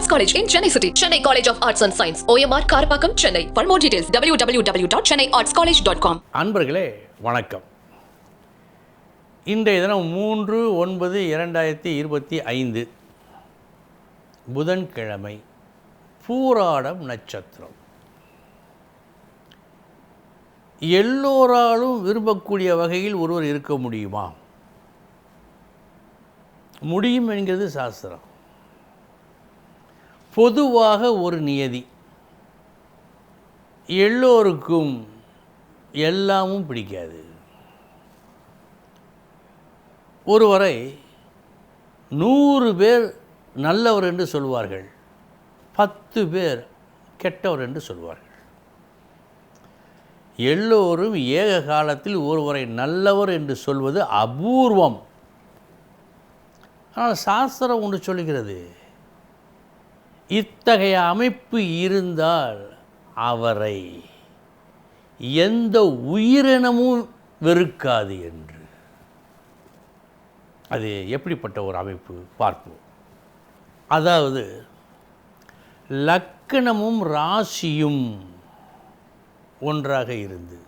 Arts College in Chennai City. Chennai College of Arts and Science. OMR Karapakam, Chennai. For more details, www.chennaiartscollege.com. அன்பர்களே வணக்கம். இன்றைய தினம் 3/9/2025 புதன்கிழமை, பூராடம் நட்சத்திரம். எல்லோராலும் விரும்பக்கூடிய வகையில் ஒருவர் இருக்க முடியுமா? முடியும் என்கிறது சாஸ்திரம். பொதுவாக ஒரு நியதி, எல்லோருக்கும் எல்லாமும் பிடிக்காது. ஒருவரை 100 பேர் நல்லவர் என்று சொல்வார்கள், 10 பேர் கெட்டவர் என்று சொல்வார்கள். எல்லோரும் ஏக காலத்தில் ஒருவரை நல்லவர் என்று சொல்வது அபூர்வம். ஆனால் சாஸ்திரம் ஒன்று சொல்கிறது, இத்தகைய அமைப்பு இருந்தால் அவரை எந்த உயிரினமும் வெறுக்காது என்று. அது எப்படிப்பட்ட ஒரு அமைப்பு பார்ப்போம். அதாவது லக்கணமும் ராசியும் ஒன்றாக இருந்து,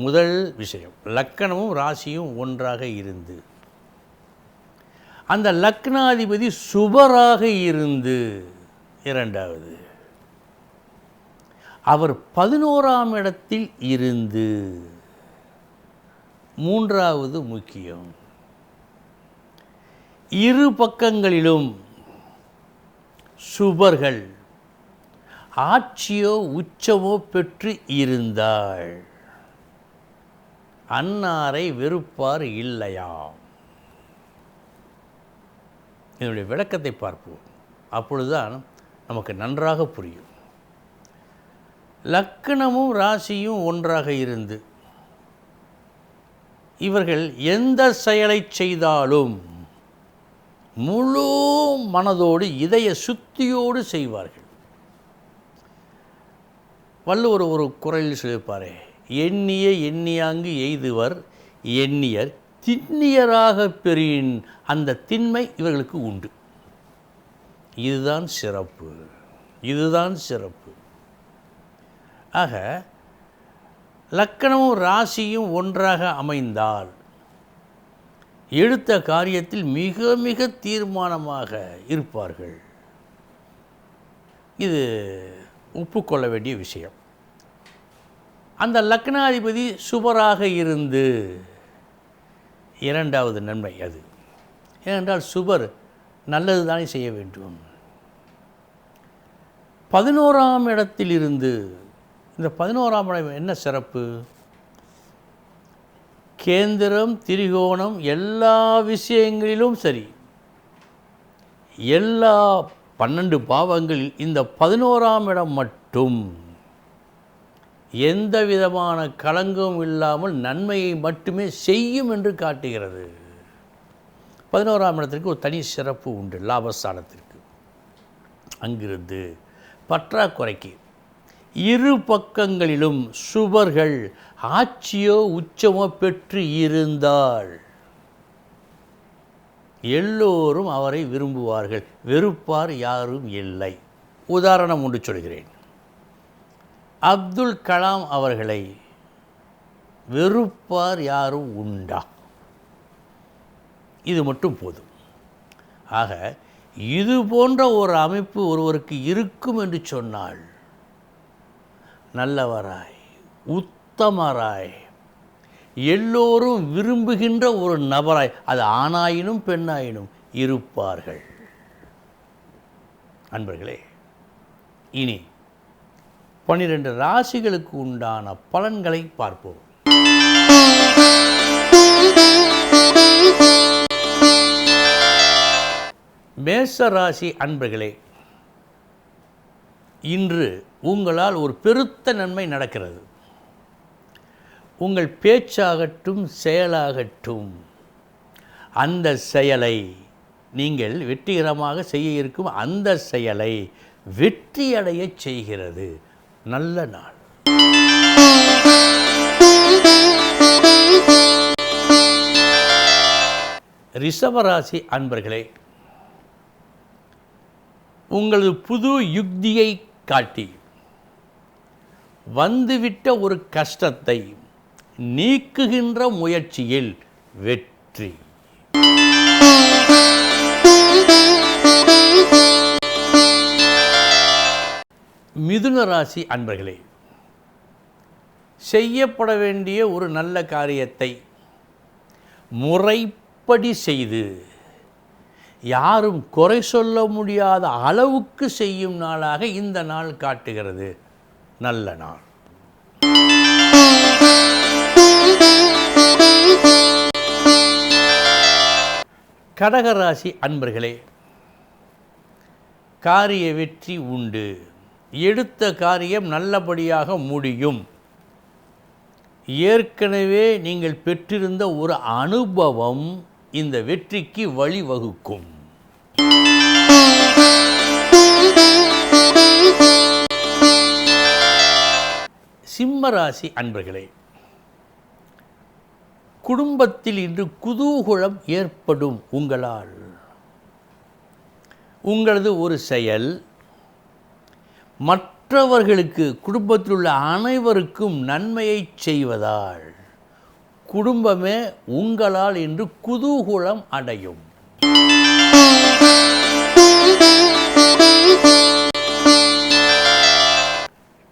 முதல் விஷயம் லக்கணமும் ராசியும் ஒன்றாக இருந்து, அந்த லக்னாதிபதி சுபராக இருந்து, இரண்டாவது அவர் 11ஆம் இடத்தில் இருந்து, மூன்றாவது முக்கியம் இரு பக்கங்களிலும் சுபர்கள் ஆட்சியோ உச்சமோ பெற்று இருந்தால் அன்னாரை வெறுப்பார் இல்லையா? இதனுடைய விளக்கத்தை பார்ப்போம். அப்பொழுதுதான் நமக்கு நன்றாக புரியும். லக்கணமும் ராசியும் ஒன்றாக இருந்து இவர்கள் எந்த செயலை செய்தாலும் முழு மனதோடு இதய சுத்தியோடு செய்வார்கள். வள்ளுவர் ஒரு குறளில் சொல்லியிருப்பாரே, எண்ணிய எண்ணியாங்கு எய்துவர் எண்ணியர் திண்ணியராக பெறின், அந்த திண்மை இவர்களுக்கு உண்டு. இதுதான் சிறப்பு, இதுதான் சிறப்பு. ஆக லக்கணமும் ராசியும் ஒன்றாக அமைந்தால் எடுத்த காரியத்தில் மிக மிக தீர்மானமாக இருப்பார்கள். இது ஒப்புக்கொள்ள வேண்டிய விஷயம். அந்த லக்னாதிபதி சுபராக இருந்து, இரண்டாவது நன்மை அது. ஏனென்றால் சுபர் நல்லது தானே செய்ய வேண்டும். 11ஆம் இடத்தில் இருந்து, இந்த 11ஆம் இடம் என்ன சிறப்பு? கேந்திரம் திரிகோணம் எல்லா விஷயங்களிலும் சரி, எல்லா 12 பாவங்களில் இந்த 11ஆம் இடம் மட்டும் எந்த விதமான களங்கமும் இல்லாமல் நன்மையை மட்டுமே செய்யும் என்று காட்டுகிறது. 11ஆம் இடத்திற்கு ஒரு தனி சிறப்பு உண்டு. லாபஸ்தானத்திற்கு அங்கிருந்து பற்றாக்குறைக்கு இரு பக்கங்களிலும் சுபர்கள் ஆட்சியோ உச்சமோ பெற்று இருந்தால் எல்லோரும் அவரை விரும்புவார்கள், வெறுப்பார் யாரும் இல்லை. உதாரணம் ஒன்று சொல்கிறேன். அப்துல் கலாம் அவர்களை வெறுப்பார் யாரும் உண்டா? இது மட்டும் போதும். ஆக இது போன்ற ஒரு அமைப்பு ஒருவருக்கு இருக்கும் என்று சொன்னால் நல்லவராய் உத்தமராய் எல்லோரும் விரும்புகின்ற ஒரு நபராய், அது ஆணாயினும் பெண்ணாயினும் இருப்பார்கள். அன்பர்களே, இனி 12 ராசிகளுக்கு உண்டான பலன்களை பார்ப்போம். மேஷ ராசி அன்பர்களே, இன்று உங்களால் ஒரு பெருத்த நன்மை நடக்கிறது. உங்கள் பேச்சாகட்டும் செயலாகட்டும், அந்த செயலை நீங்கள் வெற்றிகரமாக செய்ய இருக்கும் அந்த செயலை வெற்றியடைய செய்கிறது. நல்ல நாள். ரிஷபராசி அன்பர்களே, உங்களது புது யுக்தியை காட்டி வந்துவிட்ட ஒரு கஷ்டத்தை நீக்குகின்ற முயற்சியில் வெற்றி. மிதுன ராசி அன்பர்களே, செய்யப்பட வேண்டிய ஒரு நல்ல காரியத்தை முறைப்படி செய்து யாரும் குறை சொல்ல முடியாத அளவுக்கு செய்யும் நாளாக இந்த நாள் காட்டுகிறது. நல்ல நாள். கடகராசி அன்பர்களே, காரிய வெற்றி உண்டு. எடுத்த காரியம் நல்லபடியாக முடியும். ஏற்கனவே நீங்கள் பெற்றிருந்த ஒரு அனுபவம் இந்த வெற்றிக்கு வழிவகுக்கும். சிம்மராசி அன்பர்களே, குடும்பத்தில் இன்று குதூகலம் ஏற்படும். உங்களால் உங்களது ஒரு செயல் மற்றவர்களுக்கு, குடும்பத்தில் உள்ள அனைவருக்கும் நன்மையை செய்வதால் குடும்பமே உங்களால் இன்று குதூகலம் அடையும்.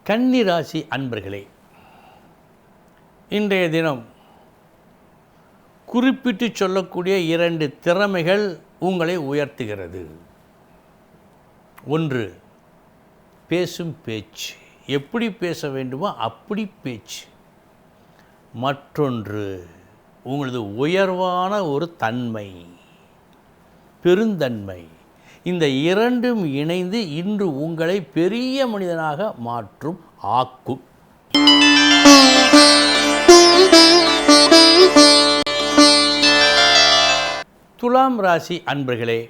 கன்னிராசி அன்பர்களே, இன்றைய தினம் குறிப்பிட்டு சொல்லக்கூடிய 2 திறமைகள் உங்களை உயர்த்துகிறது. ஒன்று, பேசும் பேச்சு. எப்படி பேச வேண்டுமோ அப்படி பேச்சு. மற்றொன்று, உங்களது உயர்வான ஒரு தன்மை, பெருந்தன்மை. இந்த 2ம் இணைந்து இன்று உங்களை பெரிய மனிதனாக மாற்றும், ஆக்கும். துலாம் ராசி அன்பர்களே,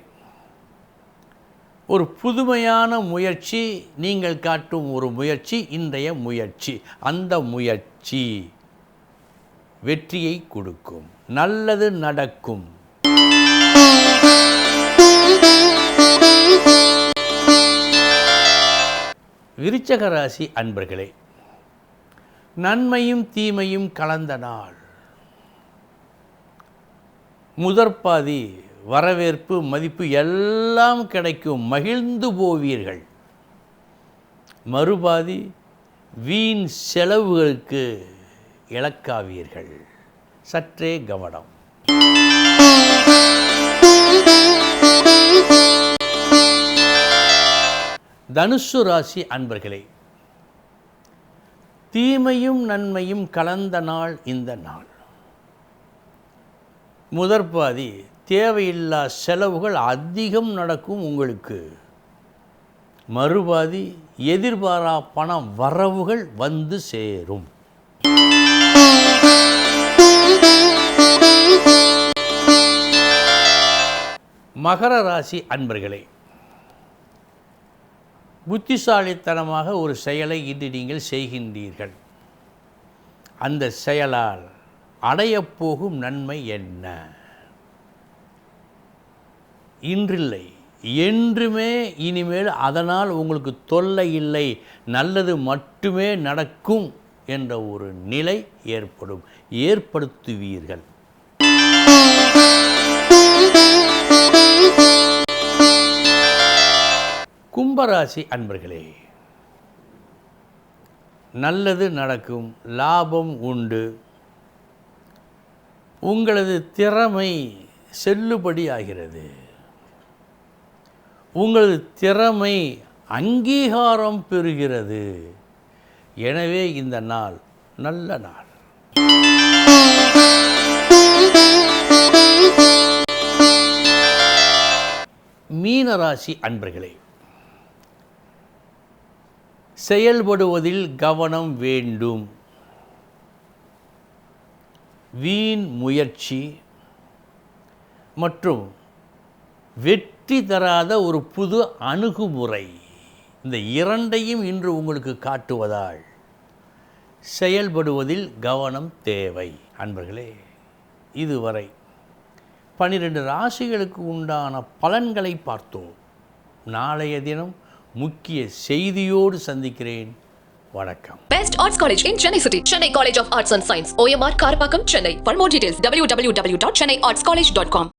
ஒரு புதுமையான முயற்சி, நீங்கள் காட்டும் ஒரு முயற்சி, இன்றைய முயற்சி. அந்த முயற்சி வெற்றியை கொடுக்கும், நல்லது நடக்கும். விருச்சிக ராசி அன்பர்களே, நன்மையும் தீமையும் கலந்த நாள். முதற்பாதி வரவேற்பு, மதிப்பு எல்லாம் கிடைக்கும், மகிழ்ந்து போவீர்கள். மறுபாதி வீண் செலவுகளுக்கு இலக்காவீர்கள். சற்றே கவனம். தனுசு ராசி அன்பர்களே, தீமையும் நன்மையும் கலந்த நாள் இந்த நாள். முதற்பாதி தேவையில்லா செலவுகள் அதிகம் நடக்கும் உங்களுக்கு. மறுபாதி எதிர்பாரா பண வரவுகள் வந்து சேரும். மகர ராசி அன்பர்களே, புத்திசாலித்தனமாக ஒரு செயலை இன்று நீங்கள் செய்கின்றீர்கள். அந்த செயலால் அடையப்போகும் நன்மை என்ன? இன்றில்லை, என்றுமே இனிமேல் அதனால் உங்களுக்கு தொல்லை இல்லை, நல்லது மட்டுமே நடக்கும் என்ற ஒரு நிலை ஏற்படும், ஏற்படுத்துவீர்கள். கும்பராசி அன்பர்களே, நல்லது நடக்கும், லாபம் உண்டு. உங்களது திறமை செல்லுபடி ஆகிறது. உங்களது திறமை அங்கீகாரம் பெறுகிறது. எனவே இந்த நாள் நல்ல நாள். மீனராசி அன்பர்களே, செயல்படுவதில் கவனம் வேண்டும். வீண் முயற்சி மற்றும் வெற்றி தராத ஒரு புது அணுகுமுறை, இந்த 2ஐயும் இன்று உங்களுக்கு காட்டுவதால் செயல்படுவதில் கவனம் தேவை. அன்பர்களே, இதுவரை 12 ராசிகளுக்கு உண்டான பலன்களை பார்த்தோம். நாளைய தினம் முக்கிய செய்தியோடு சந்திக்கிறேன். வணக்கம். Best Arts College in Chennai City. Chennai College of Arts and Science. OMR Karpakkam, Chennai. For more details, www.chennaiartscollege.com.